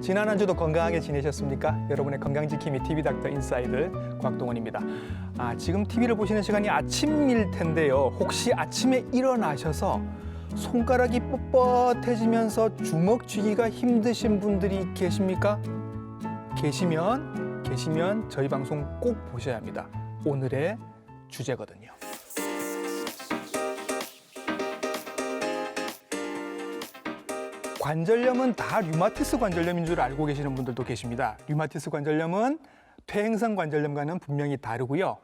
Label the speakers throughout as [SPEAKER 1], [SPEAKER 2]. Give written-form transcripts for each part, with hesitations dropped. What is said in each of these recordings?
[SPEAKER 1] 지난 한 주도 건강하게 지내셨습니까? 여러분의 건강지킴이 TV 닥터 인사이드 곽동원입니다. 지금 TV를 보시는 시간이 아침일 텐데요. 혹시 아침에 일어나셔서 손가락이 뻣뻣해지면서 주먹 쥐기가 힘드신 분들이 계십니까? 계시면 저희 방송 꼭 보셔야 합니다. 오늘의 주제거든요. 관절염은 다 류마티스 관절염인 줄 알고 계시는 분들도 계십니다. 류마티스 관절염은 퇴행성 관절염과는 분명히 다르고요.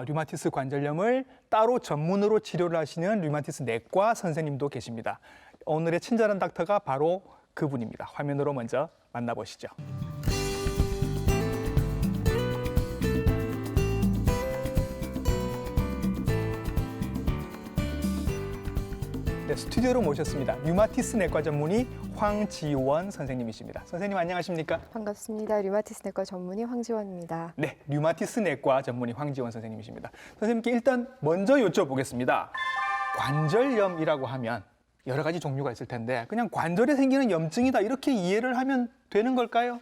[SPEAKER 1] 류마티스 관절염을 따로 전문으로 치료를 하시는 류마티스 내과 선생님도 계십니다. 오늘의 친절한 닥터가 바로 그분입니다. 화면으로 먼저 만나보시죠. 네, 스튜디오로 모셨습니다. 류마티스 내과 전문의 황지원 선생님이십니다. 선생님 안녕하십니까?
[SPEAKER 2] 반갑습니다. 류마티스 내과 전문의 황지원입니다.
[SPEAKER 1] 네, 류마티스 내과 전문의 황지원 선생님이십니다. 선생님께 일단 먼저 여쭤보겠습니다. 관절염이라고 하면 여러 가지 종류가 있을 텐데 그냥 관절에 생기는 염증이다 이렇게 이해를 하면 되는 걸까요?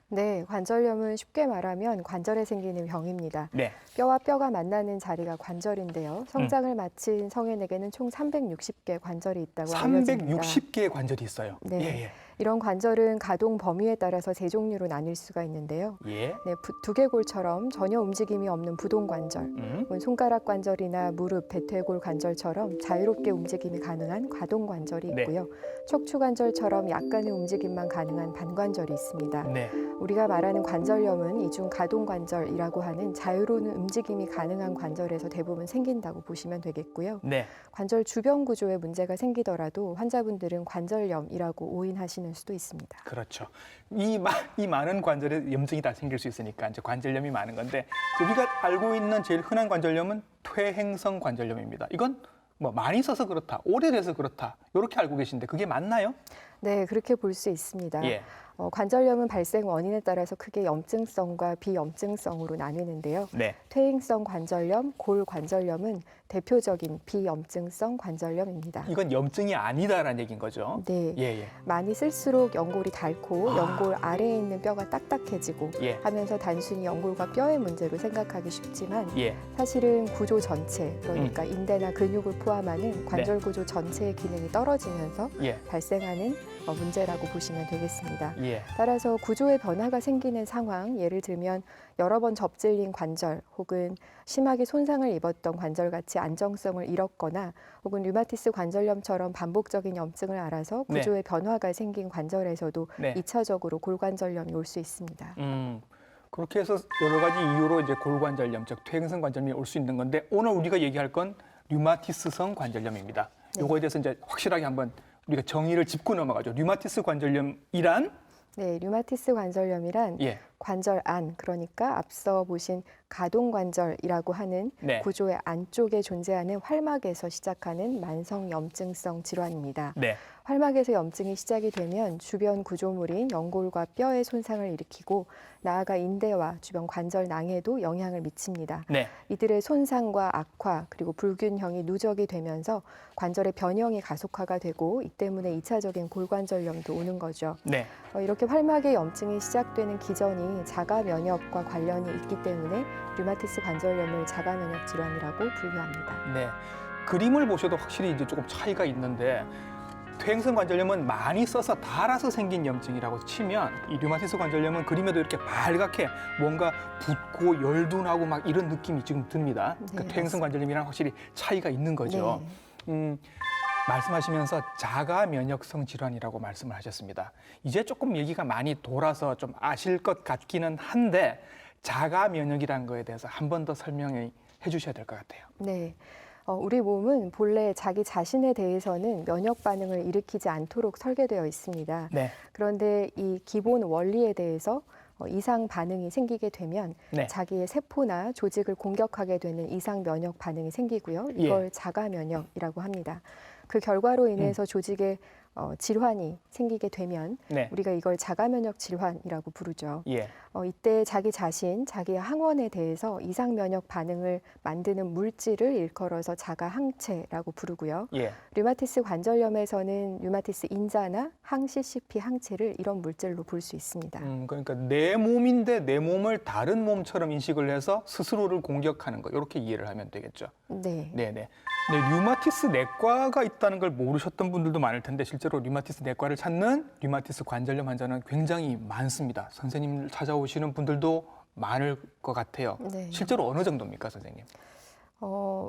[SPEAKER 2] 네, 관절염은 쉽게 말하면 관절에 생기는 병입니다.
[SPEAKER 1] 네.
[SPEAKER 2] 뼈와 뼈가 만나는 자리가 관절인데요. 성장을 마친 성인에게는 총 360개 관절이 있다고 알려집니다.
[SPEAKER 1] 360개의 관절이 있어요.
[SPEAKER 2] 네. 이런 관절은 가동 범위에 따라서 세 종류로 나뉠 수가 있는데요.
[SPEAKER 1] 예.
[SPEAKER 2] 네, 두개골처럼 전혀 움직임이 없는 부동 관절, 손가락 관절이나 무릎, 대퇴골 관절처럼 자유롭게 움직임이 가능한 가동 관절이 있고요. 척추 관절처럼 약간의 움직임만 가능한 반관절이 있습니다.
[SPEAKER 1] 네.
[SPEAKER 2] 우리가 말하는 관절염은 이중 가동 관절이라고 하는 자유로운 움직임이 가능한 관절에서 대부분 생긴다고 보시면 되겠고요.
[SPEAKER 1] 네.
[SPEAKER 2] 관절 주변 구조에 문제가 생기더라도 환자분들은 관절염이라고 오인하시는 수도 있습니다.
[SPEAKER 1] 그렇죠. 이 많은 관절에 염증이 다 생길 수 있으니까 이제 관절염이 많은 건데 우리가 알고 있는 제일 흔한 관절염은 퇴행성 관절염입니다. 이건 뭐 많이 써서 그렇다, 오래돼서 그렇다 이렇게 알고 계신데 그게 맞나요?
[SPEAKER 2] 네, 그렇게 볼 수 있습니다.
[SPEAKER 1] 예.
[SPEAKER 2] 관절염은 발생 원인에 따라서 크게 염증성과 비염증성으로 나뉘는데요.
[SPEAKER 1] 네.
[SPEAKER 2] 퇴행성 관절염, 골관절염은 대표적인 비염증성 관절염입니다.
[SPEAKER 1] 이건 염증이 아니다라는 얘기인 거죠.
[SPEAKER 2] 네,
[SPEAKER 1] 예.
[SPEAKER 2] 많이 쓸수록 연골이 닳고 연골 아래에 있는 뼈가 딱딱해지고
[SPEAKER 1] 예.
[SPEAKER 2] 하면서 단순히 연골과 뼈의 문제로 생각하기 쉽지만
[SPEAKER 1] 예.
[SPEAKER 2] 사실은 구조 전체, 그러니까 인대나 근육을 포함하는 관절 구조 전체의 기능이 떨어지면서
[SPEAKER 1] 예.
[SPEAKER 2] 발생하는 문제라고 보시면 되겠습니다.
[SPEAKER 1] 예.
[SPEAKER 2] 따라서 구조의 변화가 생기는 상황, 예를 들면 여러 번 접질린 관절 혹은 심하게 손상을 입었던 관절같이 안정성을 잃었거나 혹은 류마티스 관절염처럼 반복적인 염증을 앓아서 구조의 변화가 생긴 관절에서도
[SPEAKER 1] 네.
[SPEAKER 2] 2차적으로 골관절염이 올 수 있습니다.
[SPEAKER 1] 그렇게 해서 여러 가지 이유로 이제 골관절염, 즉 퇴행성 관절염이 올 수 있는 건데 오늘 우리가 얘기할 건 류마티스성 관절염입니다. 요거에 대해서 이제 확실하게 한번 우리가 정의를 짚고 넘어가죠. 류마티스 관절염이란?
[SPEAKER 2] 네, 류마티스 관절염이란 관절 안, 그러니까 앞서 보신 가동관절이라고 하는 구조의 안쪽에 존재하는 활막에서 시작하는 만성염증성 질환입니다. 활막에서 염증이 시작이 되면 주변 구조물인 연골과 뼈의 손상을 일으키고 나아가 인대와 주변 관절낭에도 영향을 미칩니다. 이들의 손상과 악화 그리고 불균형이 누적이 되면서 관절의 변형이 가속화가 되고 이 때문에 2차적인 골관절염도 오는 거죠. 이렇게 활막의 염증이 시작되는 기전이 자가 면역과 관련이 있기 때문에 류마티스 관절염을 자가 면역 질환이라고 분류합니다.
[SPEAKER 1] 네. 그림을 보셔도 확실히 이제 조금 차이가 있는데 퇴행성 관절염은 많이 써서 닳아서 생긴 염증이라고 치면 이 류마티스 관절염은 그림에도 이렇게 발갛게 뭔가 붓고 열둔하고 막 이런 느낌이 지금 듭니다. 그러니까 퇴행성 관절염이랑 확실히 차이가 있는 거죠. 말씀하시면서 자가 면역성 질환이라고 말씀을 하셨습니다. 이제 조금 얘기가 많이 돌아서 좀 아실 것 같기는 한데 자가 면역이라는 거에 대해서 한 번 더 설명해 주셔야 될 것 같아요.
[SPEAKER 2] 네. 우리 몸은 본래 자기 자신에 대해서는 면역 반응을 일으키지 않도록 설계되어 있습니다. 그런데 이 기본 원리에 대해서 이상 반응이 생기게 되면 자기의 세포나 조직을 공격하게 되는 이상 면역 반응이 생기고요. 이걸 자가 면역이라고 합니다. 그 결과로 인해서 조직에 질환이 생기게 되면
[SPEAKER 1] 네.
[SPEAKER 2] 우리가 이걸 자가면역 질환이라고 부르죠.
[SPEAKER 1] 예.
[SPEAKER 2] 이때 자기 자신, 자기의 항원에 대해서 이상면역 반응을 만드는 물질을 일컬어서 자가항체라고 부르고요.
[SPEAKER 1] 예.
[SPEAKER 2] 류마티스 관절염에서는 류마티스 인자나 항CCP 항체를 이런 물질로 볼 수 있습니다.
[SPEAKER 1] 그러니까 내 몸인데 내 몸을 다른 몸처럼 인식을 해서 스스로를 공격하는 거 이렇게 이해를 하면 되겠죠.
[SPEAKER 2] 네.
[SPEAKER 1] 네네. 네, 류마티스 내과가 있다는 걸 모르셨던 분들도 많을 텐데 실제로 류마티스 내과를 찾는 류마티스 관절염 환자는 굉장히 많습니다. 선생님을 찾아오시는 분들도 많을 것 같아요.
[SPEAKER 2] 네.
[SPEAKER 1] 실제로 어느 정도입니까, 선생님?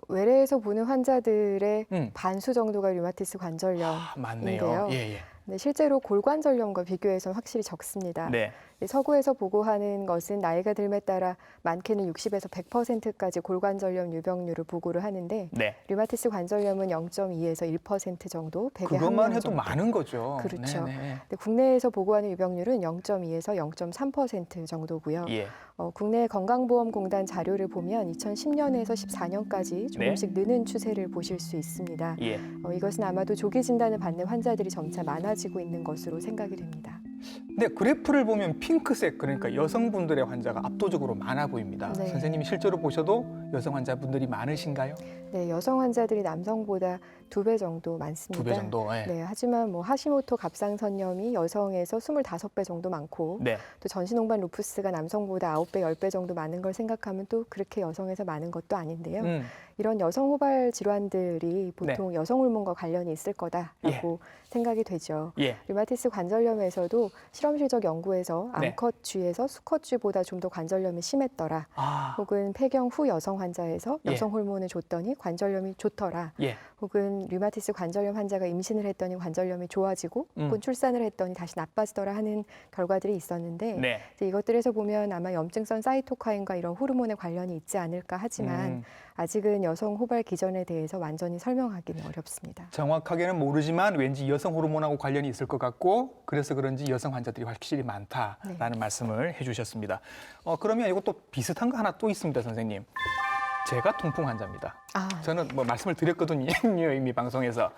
[SPEAKER 2] 외래에서 보는 환자들의 반수 정도가 류마티스 관절염인데요.
[SPEAKER 1] 맞네요. 예, 예.
[SPEAKER 2] 네, 실제로 골관절염과 비교해서는 확실히 적습니다.
[SPEAKER 1] 네.
[SPEAKER 2] 서구에서 보고하는 것은 나이가 들에 따라 많게는 60에서 100%까지 골관절염 유병률을 보고를 하는데
[SPEAKER 1] 네.
[SPEAKER 2] 류마티스 관절염은 0.2에서 1% 정도, 100에
[SPEAKER 1] 그것만 해도
[SPEAKER 2] 정도.
[SPEAKER 1] 많은 거죠.
[SPEAKER 2] 그렇죠.
[SPEAKER 1] 네네.
[SPEAKER 2] 근데 국내에서 보고하는 유병률은 0.2에서 0.3% 정도고요.
[SPEAKER 1] 예.
[SPEAKER 2] 국내 건강보험공단 자료를 보면 2010년에서 14년까지 조금씩 느는 추세를 보실 수 있습니다.
[SPEAKER 1] 예.
[SPEAKER 2] 이것은 아마도 조기 진단을 받는 환자들이 점차 많아지고 있는 것으로 생각이 됩니다.
[SPEAKER 1] 근데 그래프를 보면 핑크색, 그러니까 여성분들의 환자가 압도적으로 많아 보입니다.
[SPEAKER 2] 네.
[SPEAKER 1] 선생님이 실제로 보셔도 여성 환자분들이 많으신가요?
[SPEAKER 2] 네, 여성 환자들이 남성보다 2배 정도 많습니다.
[SPEAKER 1] 2배 정도. 예.
[SPEAKER 2] 네, 하지만 하시모토 갑상선염이 여성에서 25배 정도 많고
[SPEAKER 1] 네.
[SPEAKER 2] 또 전신홍반 루푸스가 남성보다 9배, 10배 정도 많은 걸 생각하면 또 그렇게 여성에서 많은 것도 아닌데요. 이런 여성 호발 질환들이 보통 여성 호르몬과 관련이 있을 거다라고 생각이 되죠.
[SPEAKER 1] 예.
[SPEAKER 2] 류마티스 관절염에서도 실험실적 연구에서 암컷쥐에서 수컷쥐보다 좀 더 관절염이 심했더라. 혹은 폐경 후 여성 환자에서 여성 호르몬을 줬더니 관절염이 좋더라. 혹은 류마티스 관절염 환자가 임신을 했더니 관절염이 좋아지고 혹은 출산을 했더니 다시 나빠지더라 하는 결과들이 있었는데 이제 이것들에서 보면 아마 염증성 사이토카인과 이런 호르몬의 관련이 있지 않을까 하지만 아직은 여성 호발 기전에 대해서 완전히 설명하기는 어렵습니다.
[SPEAKER 1] 정확하게는 모르지만 왠지 여성 호르몬하고 관련이 있을 것 같고 그래서 그런지 여성 환자들이 확실히 많다라는 말씀을 해주셨습니다. 그러면 이것도 비슷한 거 하나 또 있습니다, 선생님. 제가 통풍 환자입니다. 저는 말씀을 드렸거든요, 이미 방송에서.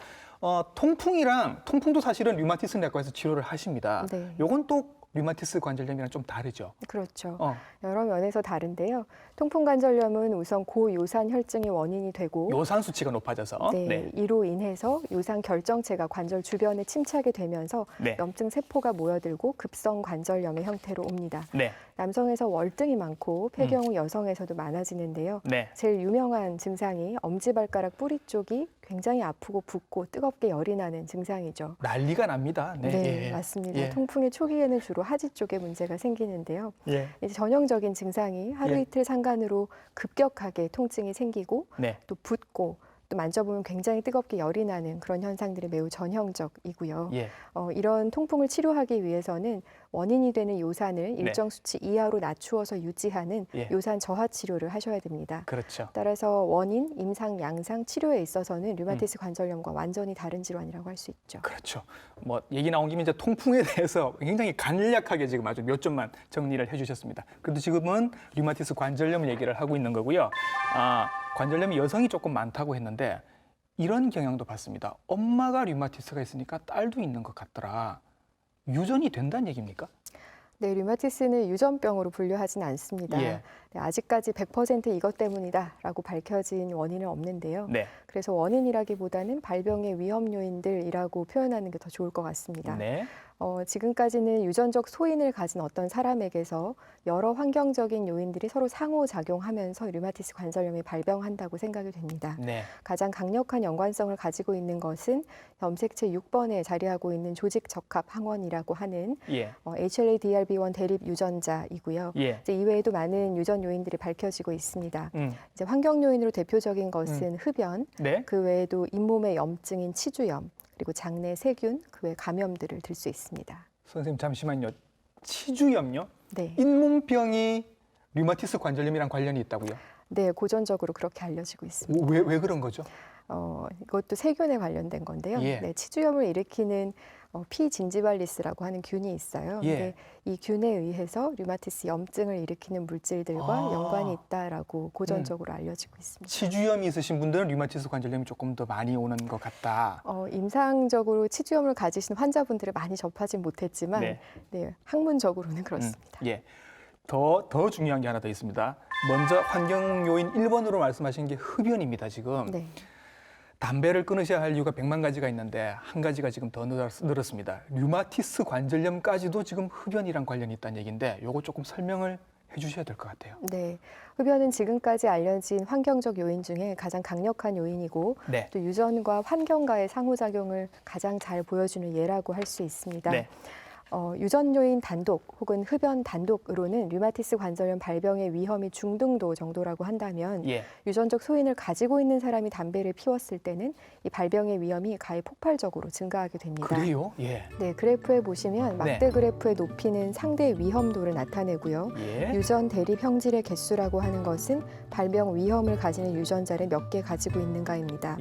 [SPEAKER 1] 통풍도 사실은 류마티스 내과에서 치료를 하십니다. 요건 또 류마티스 관절염이랑 좀 다르죠?
[SPEAKER 2] 그렇죠. 여러 면에서 다른데요. 통풍 관절염은 우선 고요산 혈증이 원인이 되고
[SPEAKER 1] 요산 수치가 높아져서
[SPEAKER 2] 이로 인해서 요산 결정체가 관절 주변에 침착이 되면서 염증 세포가 모여들고 급성 관절염의 형태로 옵니다. 남성에서 월등히 많고 폐경 후 여성에서도 많아지는데요. 제일 유명한 증상이 엄지발가락 뿌리 쪽이 굉장히 아프고 붓고 뜨겁게 열이 나는 증상이죠.
[SPEAKER 1] 난리가 납니다.
[SPEAKER 2] 네, 맞습니다. 통풍의 초기에는 주로 하지 쪽에 문제가 생기는데요. 이제 전형적인 증상이 하루 이틀 상간으로 급격하게 통증이 생기고 또 붓고 또 만져보면 굉장히 뜨겁게 열이 나는 그런 현상들이 매우 전형적이고요. 이런 통풍을 치료하기 위해서는 원인이 되는 요산을 일정 수치 이하로 낮추어서 유지하는 요산 저하 치료를 하셔야 됩니다.
[SPEAKER 1] 그렇죠.
[SPEAKER 2] 따라서 원인, 임상, 양상 치료에 있어서는 류마티스 관절염과 완전히 다른 질환이라고 할 수 있죠.
[SPEAKER 1] 그렇죠. 얘기 나온 김에 이제 통풍에 대해서 굉장히 간략하게 지금 아주 몇 점만 정리를 해주셨습니다. 그래도 지금은 류마티스 관절염 얘기를 하고 있는 거고요. 관절염이 여성이 조금 많다고 했는데 이런 경향도 봤습니다. 엄마가 류마티스가 있으니까 딸도 있는 것 같더라. 유전이 된다는 얘기입니까?
[SPEAKER 2] 네, 류마티스는 유전병으로 분류하진 않습니다. 아직까지 100% 이것 때문이다라고 밝혀진 원인은 없는데요. 그래서 원인이라기보다는 발병의 위험 요인들이라고 표현하는 게 더 좋을 것 같습니다. 지금까지는 유전적 소인을 가진 어떤 사람에게서 여러 환경적인 요인들이 서로 상호작용하면서 류마티스 관절염이 발병한다고 생각이 됩니다. 가장 강력한 연관성을 가지고 있는 것은 염색체 6번에 자리하고 있는 조직적합 항원이라고 하는 HLA-DRB1 대립 유전자이고요. 이제 이외에도 많은 유전 요인들이 밝혀지고 있습니다. 이제 환경 요인으로 대표적인 것은 흡연, 그 외에도 잇몸의 염증인 치주염, 그리고 장내 세균, 그 외 감염들을 들 수 있습니다.
[SPEAKER 1] 선생님 잠시만요. 치주염요?
[SPEAKER 2] 네.
[SPEAKER 1] 잇몸병이 류마티스 관절염이랑 관련이 있다고요?
[SPEAKER 2] 네, 고전적으로 그렇게 알려지고 있습니다.
[SPEAKER 1] 왜 그런 거죠?
[SPEAKER 2] 이것도 세균에 관련된 건데요. 치주염을 일으키는 피진지발리스라고 하는 균이 있어요.
[SPEAKER 1] 예.
[SPEAKER 2] 근데 이 균에 의해서 류마티스 염증을 일으키는 물질들과 연관이 있다라고 고전적으로 알려지고 있습니다.
[SPEAKER 1] 치주염이 있으신 분들은 류마티스 관절염이 조금 더 많이 오는 것 같다.
[SPEAKER 2] 임상적으로 치주염을 가지신 환자분들을 많이 접하진 못했지만 네, 학문적으로는 그렇습니다.
[SPEAKER 1] 예. 더 중요한 게 하나 더 있습니다. 먼저 환경 요인 1번으로 말씀하신 게 흡연입니다, 지금.
[SPEAKER 2] 네.
[SPEAKER 1] 담배를 끊으셔야 할 이유가 100만 가지가 있는데 한 가지가 지금 더 늘었습니다. 류마티스 관절염까지도 지금 흡연이랑 관련이 있다는 얘기인데 요거 조금 설명을 해 주셔야 될 것 같아요.
[SPEAKER 2] 네. 흡연은 지금까지 알려진 환경적 요인 중에 가장 강력한 요인이고 또 유전과 환경과의 상호작용을 가장 잘 보여주는 예라고 할 수 있습니다. 유전 요인 단독 혹은 흡연 단독으로는 류마티스 관절염 발병의 위험이 중등도 정도라고 한다면 유전적 소인을 가지고 있는 사람이 담배를 피웠을 때는 이 발병의 위험이 가히 폭발적으로 증가하게 됩니다.
[SPEAKER 1] 그래요?
[SPEAKER 2] 네, 그래프에 보시면 막대 그래프의 높이는 상대 위험도를 나타내고요. 유전 대립 형질의 개수라고 하는 것은 발병 위험을 가지는 유전자를 몇 개 가지고 있는가입니다.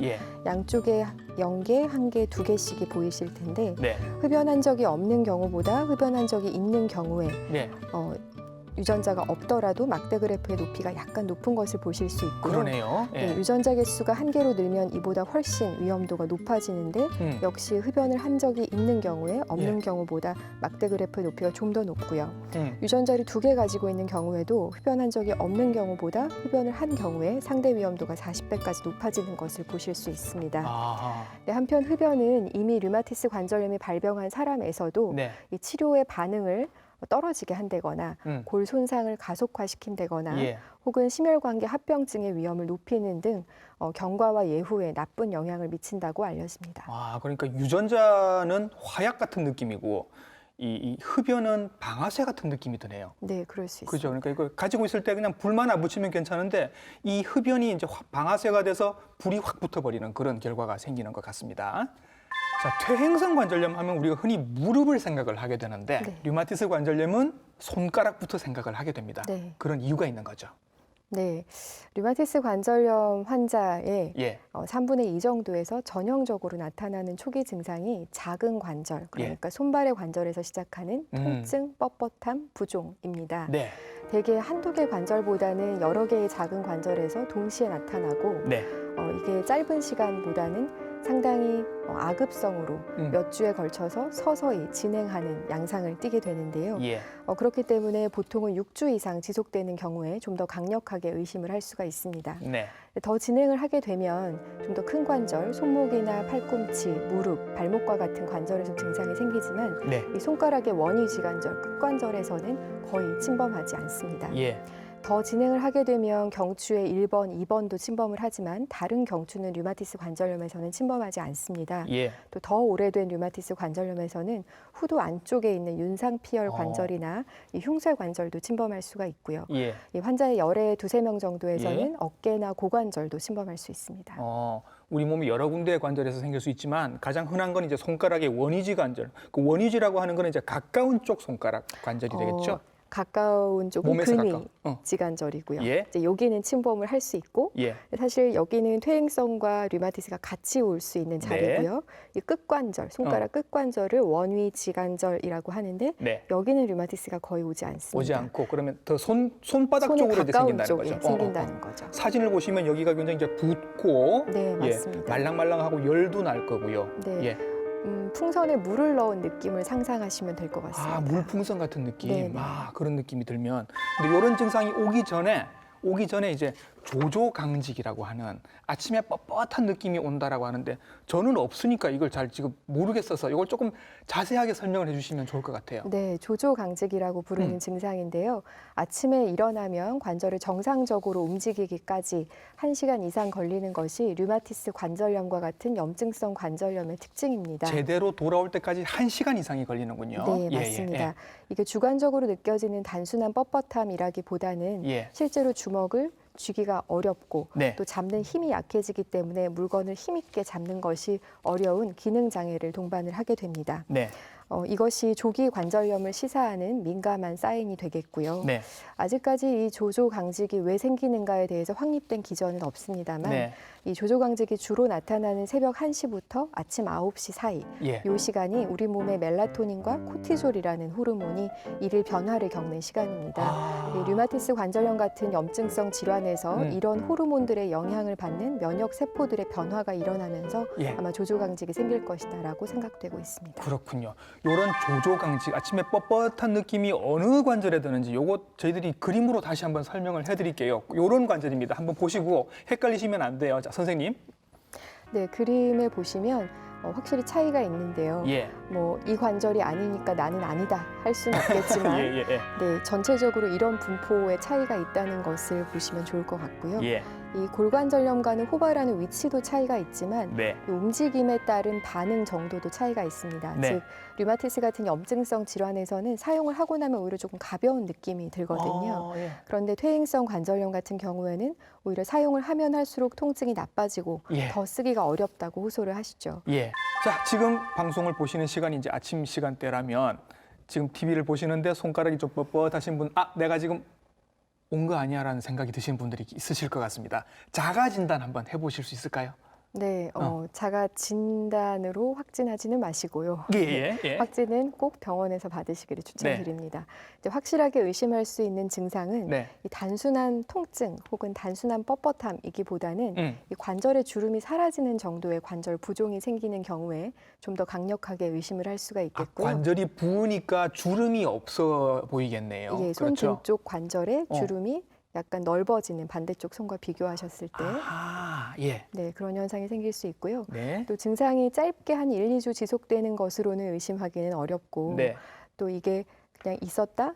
[SPEAKER 2] 양쪽에 0개, 1개, 2개씩이 보이실 텐데 흡연한 적이 없는 경우보다 흡연한 적이 있는 경우에 유전자가 없더라도 막대 그래프의 높이가 약간 높은 것을 보실 수 있고요.
[SPEAKER 1] 그러네요.
[SPEAKER 2] 유전자 개수가 1개로 늘면 이보다 훨씬 위험도가 높아지는데 역시 흡연을 한 적이 있는 경우에 없는 경우보다 막대 그래프의 높이가 좀 더 높고요. 유전자를 2개 가지고 있는 경우에도 흡연한 적이 없는 경우보다 흡연을 한 경우에 상대 위험도가 40배까지 높아지는 것을 보실 수 있습니다. 네, 한편 흡연은 이미 류마티스 관절염이 발병한 사람에서도 이 치료의 반응을 떨어지게 한다거나 골 손상을 가속화시킨다거나 혹은 심혈관계 합병증의 위험을 높이는 등 경과와 예후에 나쁜 영향을 미친다고 알려집니다.
[SPEAKER 1] 그러니까 유전자는 화약 같은 느낌이고 이 흡연은 방아쇠 같은 느낌이 드네요.
[SPEAKER 2] 네, 그럴 수 있어요.
[SPEAKER 1] 그죠? 그러니까 이거 가지고 있을 때 그냥 불만 안 붙이면 괜찮은데 이 흡연이 이제 방아쇠가 돼서 불이 확 붙어버리는 그런 결과가 생기는 것 같습니다. 자, 퇴행성 관절염 하면 우리가 흔히 무릎을 생각을 하게 되는데 류마티스 관절염은 손가락부터 생각을 하게 됩니다. 그런 이유가 있는 거죠.
[SPEAKER 2] 네, 류마티스 관절염 환자의 3분의 2 정도에서 전형적으로 나타나는 초기 증상이 작은 관절, 그러니까 손발의 관절에서 시작하는 통증, 뻣뻣함, 부종입니다. 대개 한두 개 관절보다는 여러 개의 작은 관절에서 동시에 나타나고 이게 짧은 시간보다는 상당히 악읍성으로 몇 주에 걸쳐서 서서히 진행하는 양상을 띠게 되는데요. 그렇기 때문에 보통은 6주 이상 지속되는 경우에 좀 더 강력하게 의심을 할 수가 있습니다. 더 진행을 하게 되면 좀 더 큰 관절, 손목이나 팔꿈치, 무릎, 발목과 같은 관절에서 증상이 생기지만 이 손가락의 원위지관절, 끝관절에서는 거의 침범하지 않습니다. 더 진행을 하게 되면 경추의 1번, 2번도 침범을 하지만 다른 경추는 류마티스 관절염에서는 침범하지 않습니다. 또 더 오래된 류마티스 관절염에서는 후두 안쪽에 있는 윤상피열 관절이나 이 흉쇄 관절도 침범할 수가 있고요. 이 환자의 열의 2~3명 정도에서는 어깨나 고관절도 침범할 수 있습니다.
[SPEAKER 1] 우리 몸이 여러 군데의 관절에서 생길 수 있지만 가장 흔한 건 이제 손가락의 원위지 관절. 그 원위지라고 하는 건 이제 가까운 쪽 손가락 관절이 되겠죠.
[SPEAKER 2] 가까운 쪽은 근위 지관절이고요. 이제 여기는 침범을 할 수 있고 사실 여기는 퇴행성과 류마티스가 같이 올 수 있는 자리고요. 이 끝관절, 손가락 끝관절을 원위 지관절이라고 하는데 여기는 류마티스가 거의 오지 않습니다.
[SPEAKER 1] 오지 않고 그러면 더 손바닥 쪽으로 이제 생긴다는 거죠.
[SPEAKER 2] 생긴다는 거죠.
[SPEAKER 1] 사진을 보시면 여기가 굉장히 이제 붓고
[SPEAKER 2] 맞습니다.
[SPEAKER 1] 말랑말랑하고 열도 날 거고요.
[SPEAKER 2] 풍선에 물을 넣은 느낌을 상상하시면 될 것 같습니다.
[SPEAKER 1] 물풍선 같은 느낌. 그런 느낌이 들면. 근데 이런 증상이 오기 전에 이제 조조강직이라고 하는 아침에 뻣뻣한 느낌이 온다라고 하는데 저는 없으니까 이걸 잘 지금 모르겠어서 이걸 조금 자세하게 설명을 해주시면 좋을 것 같아요.
[SPEAKER 2] 네, 조조강직이라고 부르는 증상인데요. 아침에 일어나면 관절을 정상적으로 움직이기까지 1시간 이상 걸리는 것이 류마티스 관절염과 같은 염증성 관절염의 특징입니다.
[SPEAKER 1] 제대로 돌아올 때까지 1시간 이상이 걸리는군요.
[SPEAKER 2] 네, 맞습니다. 이게 주관적으로 느껴지는 단순한 뻣뻣함이라기보다는 실제로 주먹을 쥐기가 어렵고 또 잡는 힘이 약해지기 때문에 물건을 힘있게 잡는 것이 어려운 기능 장애를 동반을 하게 됩니다. 이것이 조기 관절염을 시사하는 민감한 사인이 되겠고요.
[SPEAKER 1] 네.
[SPEAKER 2] 아직까지 이 조조강직이 왜 생기는가에 대해서 확립된 기전은 없습니다만
[SPEAKER 1] 네.
[SPEAKER 2] 이 조조강직이 주로 나타나는 새벽 1시부터 아침 9시 사이
[SPEAKER 1] 예.
[SPEAKER 2] 이 시간이 우리 몸의 멜라토닌과 코티졸이라는 호르몬이 일일 변화를 겪는 시간입니다. 이 류마티스 관절염 같은 염증성 질환에서 이런 호르몬들의 영향을 받는 면역 세포들의 변화가 일어나면서
[SPEAKER 1] 예.
[SPEAKER 2] 아마 조조강직이 생길 것이다라고 생각되고 있습니다.
[SPEAKER 1] 그렇군요. 이런 조조강직, 아침에 뻣뻣한 느낌이 어느 관절에 드는지 요거 저희들이 그림으로 다시 한번 설명을 해드릴게요. 이런 관절입니다. 한번 보시고 헷갈리시면 안 돼요. 자, 선생님.
[SPEAKER 2] 네, 그림을 보시면 확실히 차이가 있는데요.
[SPEAKER 1] 예.
[SPEAKER 2] 뭐 이 관절이 아니니까 나는 아니다 할 수는 없겠지만
[SPEAKER 1] 예, 예, 예.
[SPEAKER 2] 네, 전체적으로 이런 분포의 차이가 있다는 것을 보시면 좋을 것 같고요.
[SPEAKER 1] 예.
[SPEAKER 2] 이 골관절염과는 호발하는 위치도 차이가 있지만
[SPEAKER 1] 네.
[SPEAKER 2] 이 움직임에 따른 반응 정도도 차이가 있습니다.
[SPEAKER 1] 네.
[SPEAKER 2] 즉 류마티스 같은 염증성 질환에서는 사용을 하고 나면 오히려 조금 가벼운 느낌이 들거든요.
[SPEAKER 1] 예.
[SPEAKER 2] 그런데 퇴행성 관절염 같은 경우에는 오히려 사용을 하면 할수록 통증이 나빠지고
[SPEAKER 1] 예.
[SPEAKER 2] 더 쓰기가 어렵다고 호소를 하시죠.
[SPEAKER 1] 예. 자, 지금 방송을 보시는 시간이 이제 아침 시간대라면 지금 TV를 보시는데 손가락이 좀 뻣뻣하신 분, 내가 지금 온 거 아니야라는 생각이 드시는 분들이 있으실 것 같습니다. 자가 진단 한번 해보실 수 있을까요?
[SPEAKER 2] 네, 자가 진단으로 확진하지는 마시고요.
[SPEAKER 1] 예.
[SPEAKER 2] 확진은 꼭 병원에서 받으시기를 추천드립니다. 이제 확실하게 의심할 수 있는 증상은
[SPEAKER 1] 네.
[SPEAKER 2] 이 단순한 통증 혹은 단순한 뻣뻣함이기보다는 이 관절의 주름이 사라지는 정도의 관절 부종이 생기는 경우에 좀 더 강력하게 의심을 할 수가 있겠고요.
[SPEAKER 1] 관절이 부으니까 주름이 없어 보이겠네요.
[SPEAKER 2] 예, 손
[SPEAKER 1] 그렇죠?
[SPEAKER 2] 등쪽 관절에 주름이 약간 넓어지는 반대쪽 손과 비교하셨을 때
[SPEAKER 1] 예.
[SPEAKER 2] 네, 그런 현상이 생길 수 있고요.
[SPEAKER 1] 네.
[SPEAKER 2] 또 증상이 짧게 한 1, 2주 지속되는 것으로는 의심하기는 어렵고
[SPEAKER 1] 네.
[SPEAKER 2] 또 이게 그냥 있었다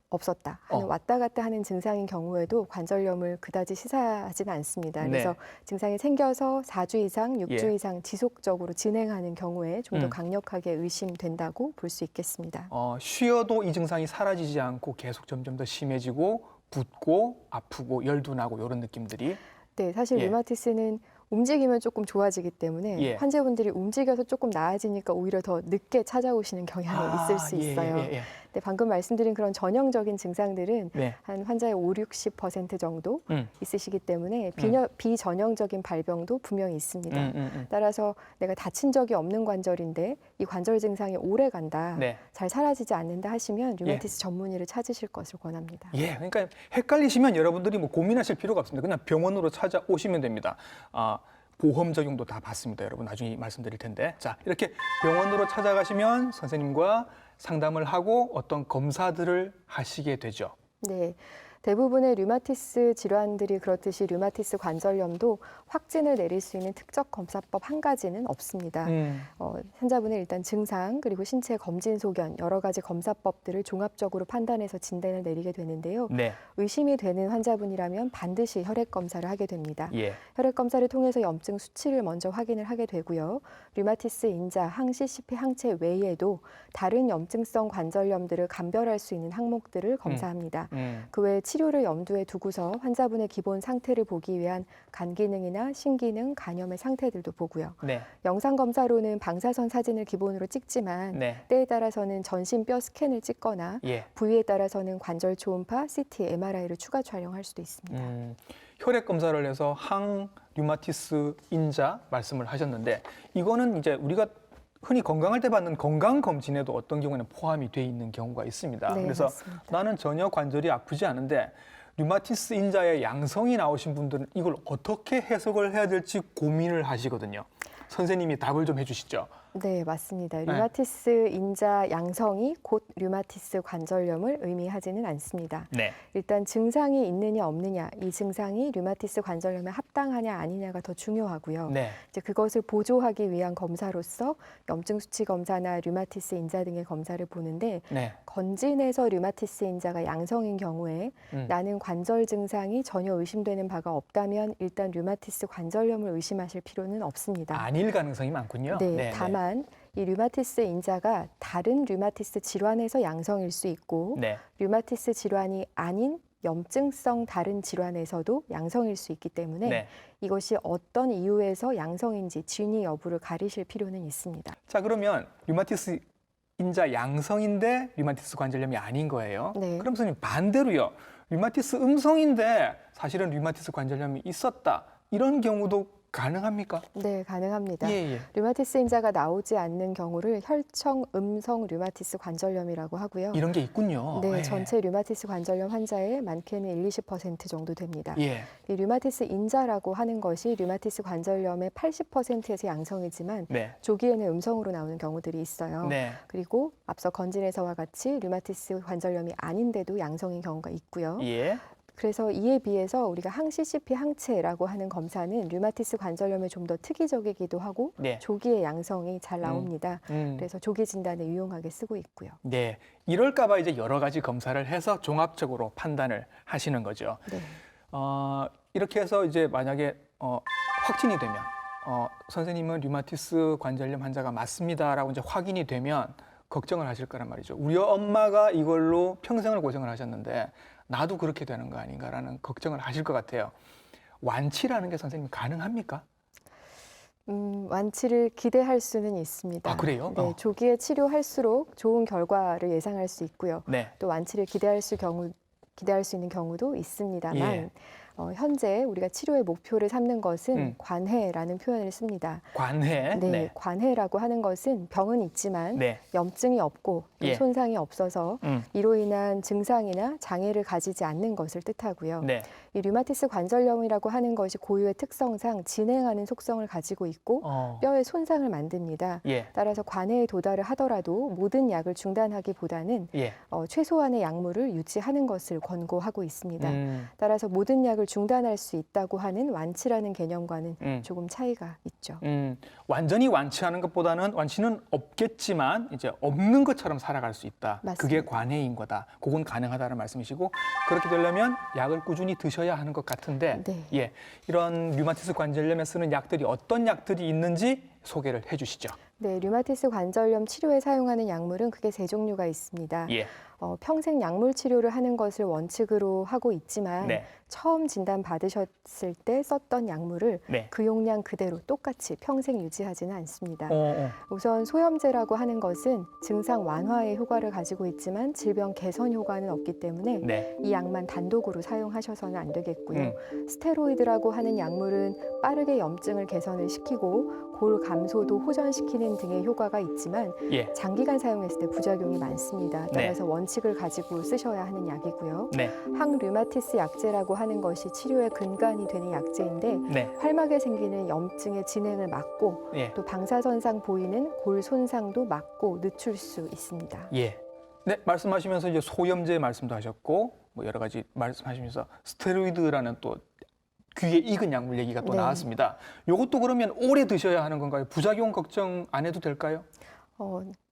[SPEAKER 2] 없었다 하는 왔다 갔다 하는 증상인 경우에도 관절염을 그다지 시사하지는 않습니다. 그래서
[SPEAKER 1] 네.
[SPEAKER 2] 증상이 생겨서 4주 이상, 6주
[SPEAKER 1] 예.
[SPEAKER 2] 이상 지속적으로 진행하는 경우에 좀 더 강력하게 의심된다고 볼 수 있겠습니다.
[SPEAKER 1] 쉬어도 이 증상이 사라지지 않고 계속 점점 더 심해지고 붓고 아프고 열도 나고 이런 느낌들이
[SPEAKER 2] 네, 사실 류마티스는 움직이면 조금 좋아지기 때문에 환자분들이 움직여서 조금 나아지니까 오히려 더 늦게 찾아오시는 경향이 있을 수 있어요. 네, 방금 말씀드린 그런 전형적인 증상들은 한 환자의 5, 60% 정도 있으시기 때문에 비전형적인 발병도 분명히 있습니다. 따라서 내가 다친 적이 없는 관절인데 이 관절 증상이 오래 간다, 잘 사라지지 않는다 하시면 류마티스 전문의를 찾으실 것을 권합니다.
[SPEAKER 1] 그러니까 헷갈리시면 여러분들이 뭐 고민하실 필요가 없습니다. 그냥 병원으로 찾아오시면 됩니다. 보험 적용도 다 받습니다. 여러분 나중에 말씀드릴 텐데. 자, 이렇게 병원으로 찾아가시면 선생님과 상담을 하고 어떤 검사들을 하시게 되죠. 네.
[SPEAKER 2] 대부분의 류마티스 질환들이 그렇듯이 류마티스 관절염도 확진을 내릴 수 있는 특적 검사법 한 가지는 없습니다. 환자분의 일단 증상 그리고 신체 검진 소견 여러 가지 검사법들을 종합적으로 판단해서 진단을 내리게 되는데요. 의심이 되는 환자분이라면 반드시 혈액 검사를 하게 됩니다. 혈액 검사를 통해서 염증 수치를 먼저 확인을 하게 되고요. 류마티스 인자, 항CCP 항체 외에도 다른 염증성 관절염들을 감별할 수 있는 항목들을 검사합니다. 그 외에 치료를 염두에 두고서 환자분의 기본 상태를 보기 위한 간 기능이나 신기능, 간염의 상태들도 보고요. 영상 검사로는 방사선 사진을 기본으로 찍지만 때에 따라서는 전신 뼈 스캔을 찍거나 부위에 따라서는 관절 초음파, CT, MRI를 추가 촬영할 수도 있습니다.
[SPEAKER 1] 혈액 검사를 해서 항류마티스 인자 말씀을 하셨는데 이거는 이제 우리가 흔히 건강할 때 받는 건강검진에도 어떤 경우에는 포함이 돼 있는 경우가 있습니다. 그래서
[SPEAKER 2] 맞습니다.
[SPEAKER 1] 나는 전혀 관절이 아프지 않은데 류마티스 인자의 양성이 나오신 분들은 이걸 어떻게 해석을 해야 될지 고민을 하시거든요. 선생님이 답을 좀 해주시죠.
[SPEAKER 2] 네, 맞습니다. 류마티스 인자 양성이 곧 류마티스 관절염을 의미하지는 않습니다. 일단 증상이 있느냐 없느냐, 이 증상이 류마티스 관절염에 합당하냐 아니냐가 더 중요하고요. 이제 그것을 보조하기 위한 검사로서 염증 수치 검사나 류마티스 인자 등의 검사를 보는데 건진에서 류마티스 인자가 양성인 경우에 나는 관절 증상이 전혀 의심되는 바가 없다면 일단 류마티스 관절염을 의심하실 필요는 없습니다.
[SPEAKER 1] 아닐 가능성이 많군요.
[SPEAKER 2] 다만 이 류마티스 인자가 다른 류마티스 질환에서 양성일 수 있고 류마티스 질환이 아닌 염증성 다른 질환에서도 양성일 수 있기 때문에 이것이 어떤 이유에서 양성인지 진위 여부를 가리실 필요는 있습니다.
[SPEAKER 1] 자, 그러면 류마티스 인자 양성인데 류마티스 관절염이 아닌 거예요.
[SPEAKER 2] 네.
[SPEAKER 1] 그럼 선생님 반대로요. 류마티스 음성인데 사실은 류마티스 관절염이 있었다. 이런 경우도 가능합니까?
[SPEAKER 2] 네, 가능합니다.
[SPEAKER 1] 예.
[SPEAKER 2] 류마티스 인자가 나오지 않는 경우를 혈청 음성 류마티스 관절염이라고 하고요.
[SPEAKER 1] 이런 게 있군요.
[SPEAKER 2] 네,
[SPEAKER 1] 예.
[SPEAKER 2] 전체 류마티스 관절염 환자의 많게는 1-20% 정도 됩니다.
[SPEAKER 1] 예.
[SPEAKER 2] 이 류마티스 인자라고 하는 것이 류마티스 관절염의 80%에서 양성이지만
[SPEAKER 1] 네.
[SPEAKER 2] 조기에는 음성으로 나오는 경우들이 있어요.
[SPEAKER 1] 네.
[SPEAKER 2] 그리고 앞서 건진에서와 같이 류마티스 관절염이 아닌데도 양성인 경우가 있고요.
[SPEAKER 1] 예.
[SPEAKER 2] 그래서 이에 비해서 우리가 항CCP 항체라고 하는 검사는 류마티스 관절염에 좀 더 특이적이기도 하고
[SPEAKER 1] 네.
[SPEAKER 2] 조기에 양성이 잘 나옵니다. 그래서 조기 진단에 유용하게 쓰고 있고요.
[SPEAKER 1] 네. 이럴까 봐 이제 여러 가지 검사를 해서 종합적으로 판단을 하시는 거죠.
[SPEAKER 2] 네.
[SPEAKER 1] 이렇게 해서 이제 만약에 확진이 되면 선생님은 류마티스 관절염 환자가 맞습니다라고 이제 확인이 되면 걱정을 하실 거란 말이죠. 우리 엄마가 이걸로 평생을 고생을 하셨는데 나도 그렇게 되는 거 아닌가라는 걱정을 하실 것 같아요. 완치라는 게 선생님 가능합니까?
[SPEAKER 2] 완치를 기대할 수는 있습니다.
[SPEAKER 1] 아, 그래요?
[SPEAKER 2] 네, 조기에 치료할수록 좋은 결과를 예상할 수 있고요.
[SPEAKER 1] 네.
[SPEAKER 2] 또 완치를 기대할 수 있는 경우도 있습니다만
[SPEAKER 1] 예.
[SPEAKER 2] 현재 우리가 치료의 목표를 삼는 것은 관해라는 표현을 씁니다.
[SPEAKER 1] 관해?
[SPEAKER 2] 네, 관해라고 하는 것은 병은 있지만
[SPEAKER 1] 네.
[SPEAKER 2] 염증이 없고 또
[SPEAKER 1] 예.
[SPEAKER 2] 손상이 없어서 이로 인한 증상이나 장애를 가지지 않는 것을 뜻하고요.
[SPEAKER 1] 네.
[SPEAKER 2] 이 류마티스 관절염이라고 하는 것이 고유의 특성상 진행하는 속성을 가지고 있고 뼈의 손상을 만듭니다.
[SPEAKER 1] 예.
[SPEAKER 2] 따라서 관해에 도달을 하더라도 모든 약을 중단하기보다는
[SPEAKER 1] 예.
[SPEAKER 2] 최소한의 약물을 유지하는 것을 권고하고 있습니다. 따라서 모든 약을 중단할 수 있다고 하는 완치라는 개념과는 조금 차이가 있죠.
[SPEAKER 1] 완전히 완치하는 것보다는 완치는 없겠지만 이제 없는 것처럼 살아갈 수 있다.
[SPEAKER 2] 맞습니다.
[SPEAKER 1] 그게 관해인 거다. 그건 가능하다는 말씀이시고 그렇게 되려면 약을 꾸준히 드셔야 하는 것 같은데
[SPEAKER 2] 네.
[SPEAKER 1] 예, 이런 류마티스 관절염에 쓰는 약들이 어떤 약들이 있는지 소개를 해주시죠.
[SPEAKER 2] 네, 류마티스 관절염 치료에 사용하는 약물은 크게 세 종류가 있습니다.
[SPEAKER 1] 예.
[SPEAKER 2] 평생 약물 치료를 하는 것을 원칙으로 하고 있지만
[SPEAKER 1] 네.
[SPEAKER 2] 처음 진단 받으셨을 때 썼던 약물을
[SPEAKER 1] 네.
[SPEAKER 2] 그 용량 그대로 똑같이 평생 유지하지는 않습니다.
[SPEAKER 1] 어.
[SPEAKER 2] 우선 소염제라고 하는 것은 증상 완화의 효과를 가지고 있지만 질병 개선 효과는 없기 때문에
[SPEAKER 1] 네.
[SPEAKER 2] 이 약만 단독으로 사용하셔서는 안 되겠고요. 스테로이드라고 하는 약물은 빠르게 염증을 개선을 시키고 골 감소도 호전시키는 등의 효과가 있지만
[SPEAKER 1] 예.
[SPEAKER 2] 장기간 사용했을 때 부작용이 많습니다.
[SPEAKER 1] 네.
[SPEAKER 2] 따라서 원칙을 가지고 쓰셔야 하는 약이고요.
[SPEAKER 1] 네.
[SPEAKER 2] 항류마티스 약제라고 하는 것이 치료의 근간이 되는 약제인데
[SPEAKER 1] 네.
[SPEAKER 2] 활막에 생기는 염증의 진행을 막고
[SPEAKER 1] 예.
[SPEAKER 2] 또 방사선상 보이는 골 손상도 막고 늦출 수 있습니다.
[SPEAKER 1] 예. 네, 말씀하시면서 이제 소염제 말씀도 하셨고 뭐 여러 가지 말씀하시면서 스테로이드라는 또 귀에 익은 약물 얘기가 또
[SPEAKER 2] 네.
[SPEAKER 1] 나왔습니다. 이것도 그러면 오래 드셔야 하는 건가요? 부작용 걱정 안 해도 될까요?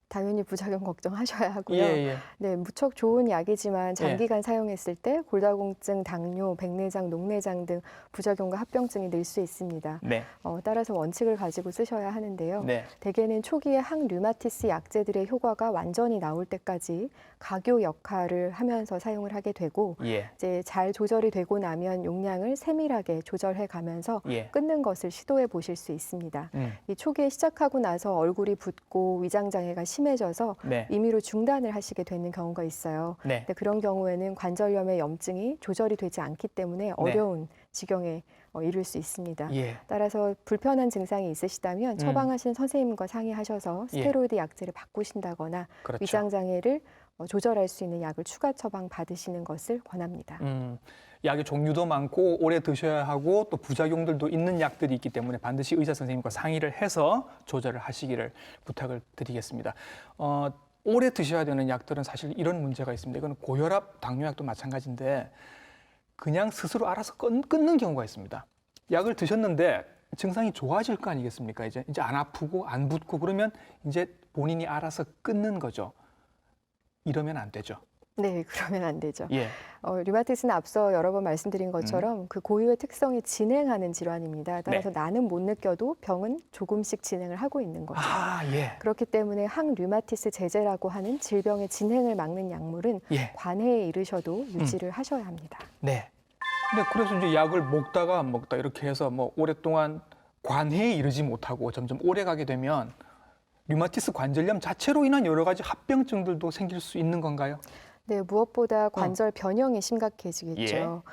[SPEAKER 2] 당연히 부작용 걱정하셔야 하고요.
[SPEAKER 1] 예.
[SPEAKER 2] 네, 무척 좋은 약이지만 장기간 사용했을 때 골다공증, 당뇨, 백내장, 녹내장 등 부작용과 합병증이 늘 수 있습니다.
[SPEAKER 1] 네.
[SPEAKER 2] 따라서 원칙을 가지고 쓰셔야 하는데요.
[SPEAKER 1] 네.
[SPEAKER 2] 대개는 초기에 항류마티스 약제들의 효과가 완전히 나올 때까지 가교 역할을 하면서 사용을 하게 되고
[SPEAKER 1] 예.
[SPEAKER 2] 이제 잘 조절이 되고 나면 용량을 세밀하게 조절해 가면서
[SPEAKER 1] 예.
[SPEAKER 2] 끊는 것을 시도해 보실 수 있습니다. 이 초기에 시작하고 나서 얼굴이 붓고 위장 장애가 심해져서
[SPEAKER 1] 네.
[SPEAKER 2] 임의로 중단을 하시게 되는 경우가 있어요.
[SPEAKER 1] 네.
[SPEAKER 2] 근데 그런 경우에는 관절염의 염증이 조절이 되지 않기 때문에 어려운 지경에 이를 수 있습니다.
[SPEAKER 1] 예.
[SPEAKER 2] 따라서 불편한 증상이 있으시다면 처방하신 선생님과 상의하셔서 스테로이드 약제를 바꾸신다거나
[SPEAKER 1] 그렇죠.
[SPEAKER 2] 위장 장애를 조절할 수 있는 약을 추가 처방 받으시는 것을 권합니다.
[SPEAKER 1] 약의 종류도 많고 오래 드셔야 하고 또 부작용들도 있는 약들이 있기 때문에 반드시 의사 선생님과 상의를 해서 조절을 하시기를 부탁을 드리겠습니다. 오래 드셔야 되는 약들은 사실 이런 문제가 있습니다. 이건 고혈압, 당뇨약도 마찬가지인데 그냥 스스로 알아서 끊는 경우가 있습니다. 약을 드셨는데 증상이 좋아질 거 아니겠습니까? 이제 안 아프고 안 붓고 그러면 이제 본인이 알아서 끊는 거죠. 이러면 안 되죠.
[SPEAKER 2] 네, 그러면 안 되죠.
[SPEAKER 1] 예.
[SPEAKER 2] 류마티스는 앞서 여러 번 말씀드린 것처럼 그 고유의 특성이 진행하는 질환입니다. 따라서 나는 못 느껴도 병은 조금씩 진행을 하고 있는 거죠.
[SPEAKER 1] 예.
[SPEAKER 2] 그렇기 때문에 항류마티스 제제라고 하는 질병의 진행을 막는 약물은
[SPEAKER 1] 예.
[SPEAKER 2] 관해에 이르셔도 유지를 하셔야 합니다.
[SPEAKER 1] 네. 근데 그래서 이제 약을 먹다가 안 먹다 이렇게 해서 뭐 오랫동안 관해에 이르지 못하고 점점 오래 가게 되면 류마티스 관절염 자체로 인한 여러 가지 합병증들도 생길 수 있는 건가요?
[SPEAKER 2] 네, 무엇보다 관절 변형이 심각해지겠죠.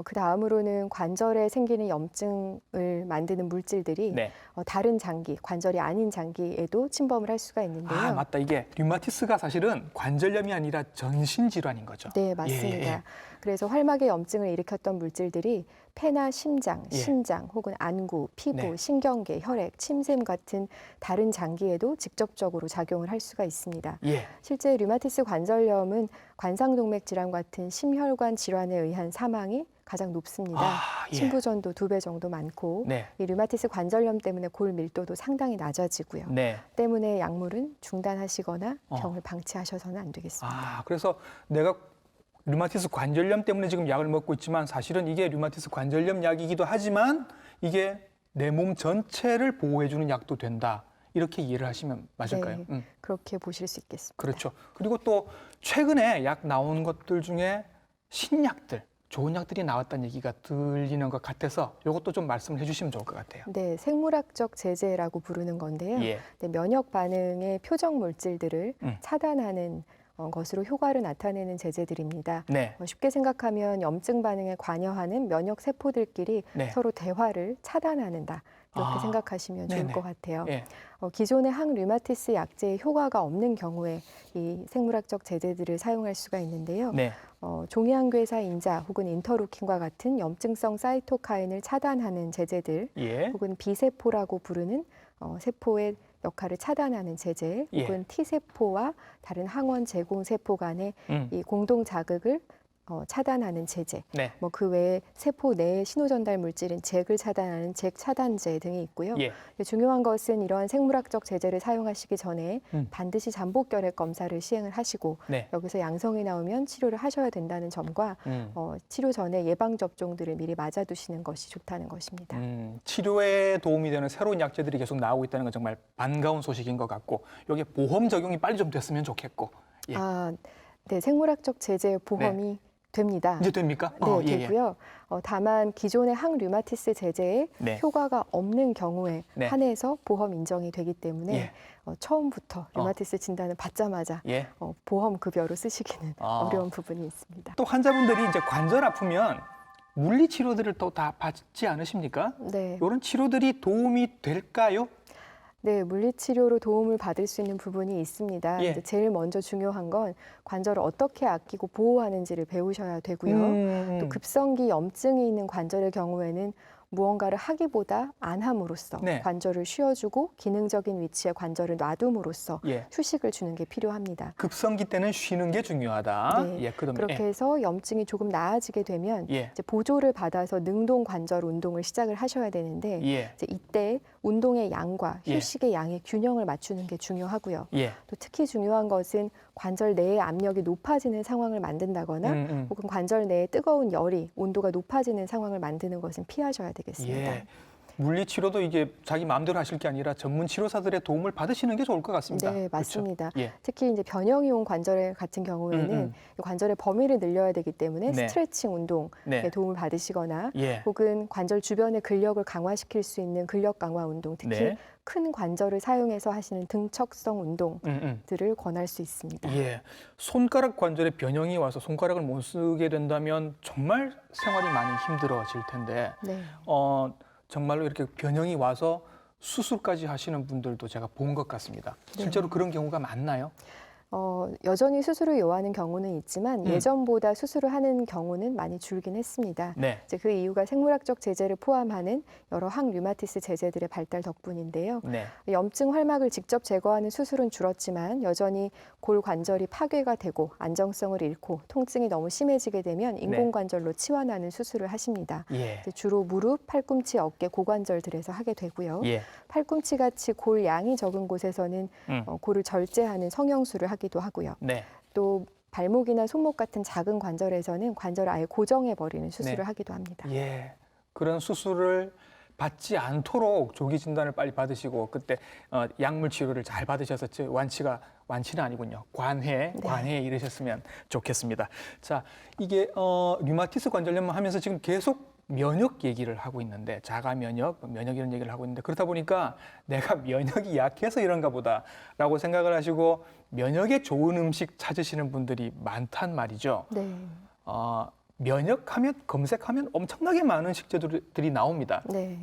[SPEAKER 2] 그 다음으로는 관절에 생기는 염증을 만드는 물질들이
[SPEAKER 1] 네.
[SPEAKER 2] 다른 장기, 관절이 아닌 장기에도 침범을 할 수가 있는데요.
[SPEAKER 1] 아, 맞다. 이게 류마티스가 사실은 관절염이 아니라 전신질환인 거죠.
[SPEAKER 2] 네, 맞습니다. 그래서 활막에 염증을 일으켰던 물질들이 폐나 심장, 신장 혹은 안구, 피부, 신경계, 혈액, 침샘 같은 다른 장기에도 직접적으로 작용을 할 수가 있습니다. 실제 류마티스 관절염은 관상동맥 질환 같은 심혈관 질환에 의한 사망이 가장 높습니다. 침부전도 2배 정도 많고 이 류마티스 관절염 때문에 골 밀도도 상당히 낮아지고요. 때문에 약물은 중단하시거나 병을 방치하셔서는 안 되겠습니다.
[SPEAKER 1] 그래서 내가 류마티스 관절염 때문에 지금 약을 먹고 있지만 사실은 이게 류마티스 관절염 약이기도 하지만 이게 내 몸 전체를 보호해주는 약도 된다. 이렇게 이해를 하시면 맞을까요?
[SPEAKER 2] 네, 그렇게 보실 수 있겠습니다.
[SPEAKER 1] 그렇죠. 그리고 또 최근에 약 나온 것들 중에 신약들, 좋은 약들이 나왔다는 얘기가 들리는 것 같아서 이것도 좀 말씀을 해주시면 좋을 것 같아요.
[SPEAKER 2] 네, 생물학적 제재라고 부르는 건데요. 네, 면역 반응의 표적 물질들을 차단하는 것으로 효과를 나타내는 제재들입니다. 쉽게 생각하면 염증 반응에 관여하는 면역 세포들끼리 서로 대화를 차단하는다. 이렇게 생각하시면 좋을 것 같아요. 기존의 항류마티스 약제의 효과가 없는 경우에 이 생물학적 제재들을 사용할 수가 있는데요. 종양괴사 인자 혹은 인터루킨과 같은 염증성 사이토카인을 차단하는 제재들 혹은 비세포라고 부르는 세포의 역할을 차단하는 제재 혹은 T세포와 다른 항원 제공세포 간의 이 공동 자극을 차단하는 제재, 그 외에 세포 내의 신호전달 물질인 잭을 차단하는 잭 차단제 등이 있고요. 중요한 것은 이러한 생물학적 제재를 사용하시기 전에 반드시 잠복결핵 검사를 시행을 하시고 여기서 양성이 나오면 치료를 하셔야 된다는 점과 치료 전에 예방 접종들을 미리 맞아두시는 것이 좋다는 것입니다.
[SPEAKER 1] 치료에 도움이 되는 새로운 약제들이 계속 나오고 있다는 건 정말 반가운 소식인 것 같고 여기에 보험 적용이 빨리 좀 됐으면 좋겠고.
[SPEAKER 2] 네, 생물학적 제재 보험이 됩니다.
[SPEAKER 1] 이제 됩니까?
[SPEAKER 2] 네, 되고요. 다만 기존의 항류마티스 제재에 효과가 없는 경우에 한해서 보험 인정이 되기 때문에 처음부터 류마티스 진단을 받자마자 보험 급여로 쓰시기는 어려운 부분이 있습니다.
[SPEAKER 1] 또 환자분들이 이제 관절 아프면 물리 치료들을 또 다 받지 않으십니까?
[SPEAKER 2] 네.
[SPEAKER 1] 이런 치료들이 도움이 될까요?
[SPEAKER 2] 네, 물리치료로 도움을 받을 수 있는 부분이 있습니다. 이제 제일 먼저 중요한 건 관절을 어떻게 아끼고 보호하는지를 배우셔야 되고요. 또 급성기 염증이 있는 관절의 경우에는 무언가를 하기보다 안 함으로써 관절을 쉬어주고 기능적인 위치에 관절을 놔둠으로써 휴식을 주는 게 필요합니다.
[SPEAKER 1] 급성기 때는 쉬는 게 중요하다.
[SPEAKER 2] 그렇게 해서 염증이 조금 나아지게 되면 이제 보조를 받아서 능동 관절 운동을 시작을 하셔야 되는데 이제 이때 운동의 양과 휴식의 양의 균형을 맞추는 게 중요하고요. 또 특히 중요한 것은 관절 내의 압력이 높아지는 상황을 만든다거나 혹은 관절 내에 뜨거운 열이 온도가 높아지는 상황을 만드는 것은 피하셔야 되겠습니다.
[SPEAKER 1] 물리치료도 이게 자기 마음대로 하실 게 아니라 전문 치료사들의 도움을 받으시는 게 좋을 것 같습니다.
[SPEAKER 2] 네, 맞습니다. 특히 이제 변형이 온 관절 같은 경우에는 관절의 범위를 늘려야 되기 때문에 스트레칭 운동에 도움을 받으시거나 혹은 관절 주변의 근력을 강화시킬 수 있는 근력 강화 운동, 특히 큰 관절을 사용해서 하시는 등척성 운동들을 권할 수 있습니다.
[SPEAKER 1] 손가락 관절에 변형이 와서 손가락을 못 쓰게 된다면 정말 생활이 많이 힘들어질 텐데 정말로 이렇게 변형이 와서 수술까지 하시는 분들도 제가 본 것 같습니다. 실제로 그런 경우가 많나요?
[SPEAKER 2] 여전히 수술을 요하는 경우는 있지만 예전보다 수술을 하는 경우는 많이 줄긴 했습니다. 이제 그 이유가 생물학적 제재를 포함하는 여러 항류마티스 제재들의 발달 덕분인데요. 염증 활막을 직접 제거하는 수술은 줄었지만 여전히 골 관절이 파괴가 되고 안정성을 잃고 통증이 너무 심해지게 되면 인공관절로 치환하는 수술을 하십니다. 이제 주로 무릎, 팔꿈치, 어깨, 고관절들에서 하게 되고요. 팔꿈치 같이 골 양이 적은 곳에서는 골을 절제하는 성형술을 하기도 하고요. 또 발목이나 손목 같은 작은 관절에서는 관절을 아예 고정해버리는 수술을 하기도 합니다.
[SPEAKER 1] 그런 수술을 받지 않도록 조기 진단을 빨리 받으시고 그때 약물 치료를 잘 받으셔서 완치는 아니군요. 관해에 이르셨으면 좋겠습니다. 자, 이게 류마티스 관절염 하면서 지금 계속 면역 얘기를 하고 있는데 자가 면역, 면역 이런 얘기를 하고 있는데 그렇다 보니까 내가 면역이 약해서 이런가 보다라고 생각을 하시고 면역에 좋은 음식 찾으시는 분들이 많단 말이죠.
[SPEAKER 2] 네.
[SPEAKER 1] 면역하면 검색하면 엄청나게 많은 식재들이 나옵니다.
[SPEAKER 2] 네.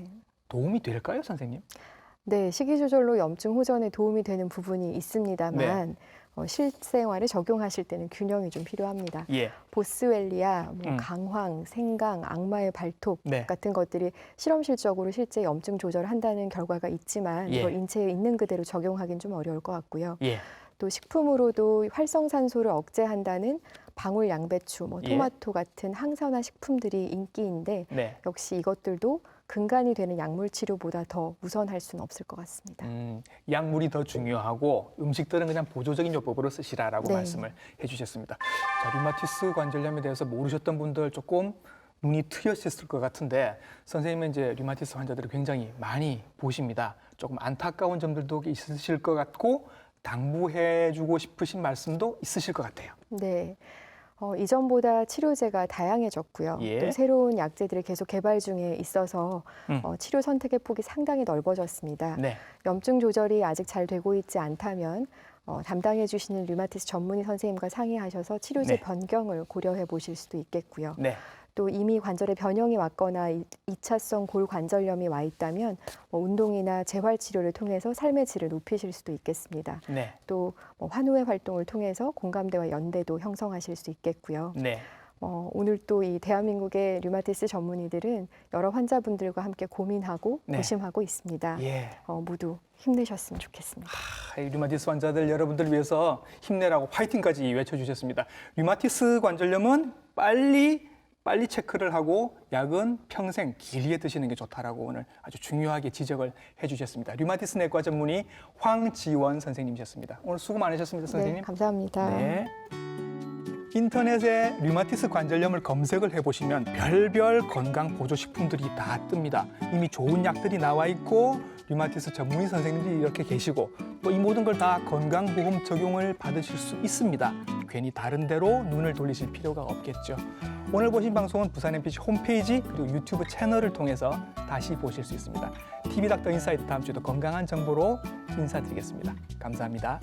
[SPEAKER 1] 도움이 될까요, 선생님?
[SPEAKER 2] 네, 식이 조절로 염증 호전에 도움이 되는 부분이 있습니다만 실생활에 적용하실 때는 균형이 좀 필요합니다.
[SPEAKER 1] 예.
[SPEAKER 2] 보스웰리아, 강황, 생강, 악마의 발톱 같은 것들이 실험실적으로 실제 염증 조절을 한다는 결과가 있지만 이걸 인체에 있는 그대로 적용하기는 좀 어려울 것 같고요. 또 식품으로도 활성산소를 억제한다는 방울 양배추, 토마토 같은 항산화 식품들이 인기인데 역시 이것들도 근간이 되는 약물 치료보다 더 우선할 수는 없을 것 같습니다.
[SPEAKER 1] 약물이 더 중요하고 음식들은 그냥 보조적인 요법으로 쓰시라라고 말씀을 해주셨습니다. 자, 류마티스 관절염에 대해서 모르셨던 분들 조금 눈이 트였을 것 같은데 선생님은 이제 류마티스 환자들을 굉장히 많이 보십니다. 조금 안타까운 점들도 있으실 것 같고 당부해주고 싶으신 말씀도 있으실 것 같아요.
[SPEAKER 2] 네. 이전보다 치료제가 다양해졌고요. 또 새로운 약제들이 계속 개발 중에 있어서 치료 선택의 폭이 상당히 넓어졌습니다. 염증 조절이 아직 잘 되고 있지 않다면 담당해 주시는 류마티스 전문의 선생님과 상의하셔서 치료제 변경을 고려해 보실 수도 있겠고요. 또 이미 관절에 변형이 왔거나 2차성 골관절염이 와 있다면 운동이나 재활 치료를 통해서 삶의 질을 높이실 수도 있겠습니다. 또 환우의 활동을 통해서 공감대와 연대도 형성하실 수 있겠고요. 오늘 또 이 대한민국의 류마티스 전문의들은 여러 환자분들과 함께 고민하고 고심하고 있습니다. 모두 힘내셨으면 좋겠습니다.
[SPEAKER 1] 류마티스 환자들 여러분들 위해서 힘내라고 파이팅까지 외쳐주셨습니다. 류마티스 관절염은 빨리 체크를 하고 약은 평생 길게 드시는 게 좋다라고 오늘 아주 중요하게 지적을 해주셨습니다. 류마티스 내과 전문의 황지원 선생님이셨습니다. 오늘 수고 많으셨습니다, 선생님.
[SPEAKER 2] 네, 감사합니다.
[SPEAKER 1] 인터넷에 류마티스 관절염을 검색을 해보시면 별별 건강 보조식품들이 다 뜹니다. 이미 좋은 약들이 나와 있고 류마티스 전문의 선생님들이 이렇게 계시고 또 이 모든 걸 다 건강보험 적용을 받으실 수 있습니다. 괜히 다른 데로 눈을 돌리실 필요가 없겠죠. 오늘 보신 방송은 부산 MBC 홈페이지 그리고 유튜브 채널을 통해서 다시 보실 수 있습니다. TV 닥터 인사이트 다음 주도 건강한 정보로 인사드리겠습니다. 감사합니다.